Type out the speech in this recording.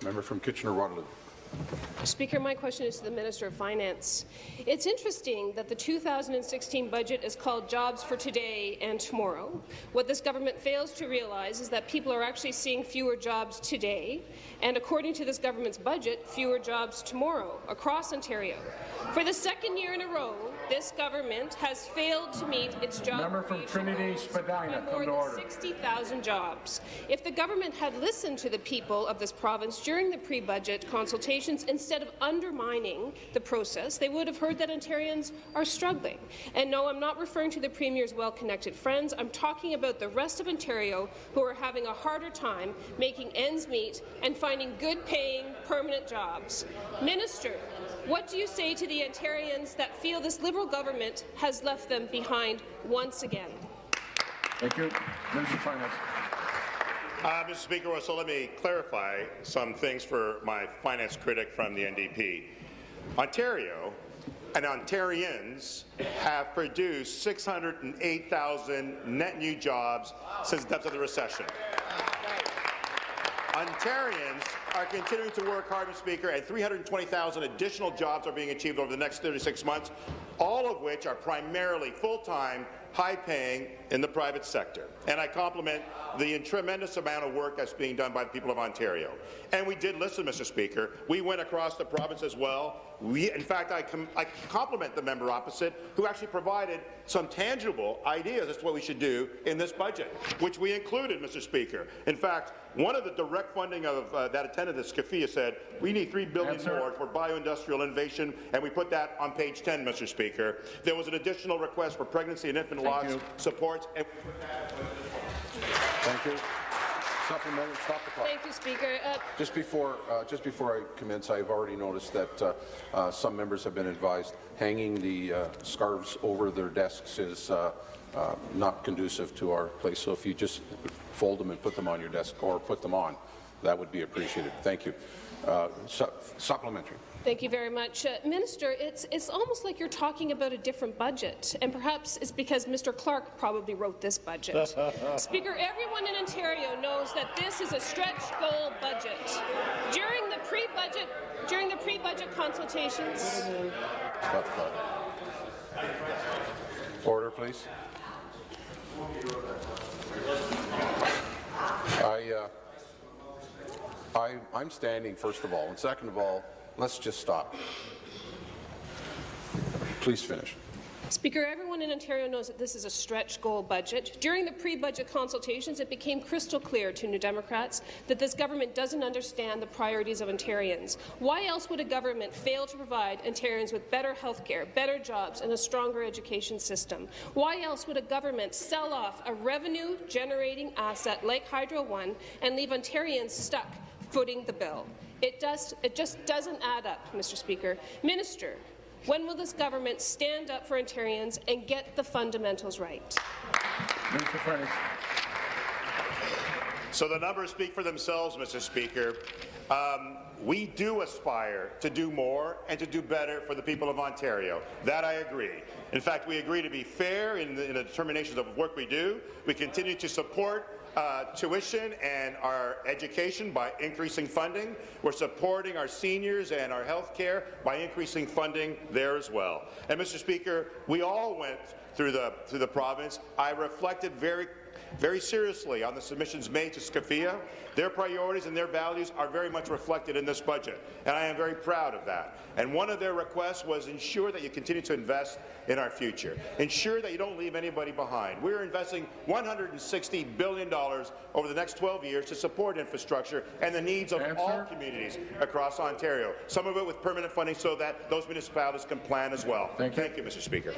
Member from Kitchener-Waterloo. Speaker, my question is to the Minister of Finance. It's interesting that the 2016 budget is called Jobs for Today and Tomorrow. What this government fails to realize is that people are actually seeing fewer jobs today, and according to this government's budget, fewer jobs tomorrow across Ontario. For the second year in a row, this government has failed to meet its job creation goals by more than 60,000 jobs. If the government had listened to the people of this province during the pre-budget consultations instead of undermining the process, they would have heard that Ontarians are struggling. And no, I'm not referring to the Premier's well-connected friends. I'm talking about the rest of Ontario who are having a harder time making ends meet and finding good-paying, permanent jobs. Minister, what do you say to the Ontarians that feel this Liberal government has left them behind once again? Thank you. Minister of Finance. Mr. Speaker, so let me clarify some things for my finance critic from the NDP. Ontario and Ontarians have produced 608,000 net new jobs since the depths of the recession. Ontarians are continuing to work hard, Mr. Speaker, and 320,000 additional jobs are being achieved over the next 36 months, all of which are primarily full-time, high-paying in the private sector. And I compliment the tremendous amount of work that's being done by the people of Ontario. And we did listen, Mr. Speaker. We went across the province as well. In fact, I compliment the member opposite, who actually provided some tangible ideas as to what we should do in this budget, which we included, Mr. Speaker. In fact, one of the direct funding of that attended the SCFIA said we need $3 billion more for bioindustrial innovation, and we put that on page 10, Mr. Speaker. There was an additional request for pregnancy and infant loss supports. And Thank you. Supplementary. Stop the clock. Thank you, Speaker. Just before I commence, I've already noticed that some members have been advised hanging the scarves over their desks is not conducive to our place. So if you just fold them and put them on your desk, or put them on, that would be appreciated. Thank you. Supplementary. Thank you very much. Minister, it's almost like you're talking about a different budget, and perhaps it's because Mr. Clark probably wrote this budget. Speaker, everyone in Ontario knows that this is a stretch goal budget. During the pre-budget consultations. Stop the clock. Order, please. I'm standing, first of all, and second of all, let's just stop. Please finish. Speaker, everyone in Ontario knows that this is a stretch goal budget. During the pre-budget consultations, it became crystal clear to New Democrats that this government doesn't understand the priorities of Ontarians. Why else would a government fail to provide Ontarians with better health care, better jobs, and a stronger education system? Why else would a government sell off a revenue-generating asset like Hydro One and leave Ontarians stuck footing the bill? It just doesn't add up, Mr. Speaker. Minister, when will this government stand up for Ontarians and get the fundamentals right? Minister Finance. So the numbers speak for themselves, Mr. Speaker. We do aspire to do more and to do better for the people of Ontario. That I agree. In fact, we agree to be fair in the determinations of work we do. We continue to support tuition and our education by increasing funding. We're supporting our seniors and our health care by increasing funding there as well. And Mr. Speaker, we all went through the province. I reflected very seriously on the submissions made to SCFIA. Their priorities and their values are very much reflected in this budget, and I am very proud of that. And one of their requests was ensure that you continue to invest in our future. Ensure that you don't leave anybody behind. We're investing $160 billion over the next 12 years to support infrastructure and the needs of all communities across Ontario, some of it with permanent funding so that those municipalities can plan as well. Thank you, Mr. Speaker.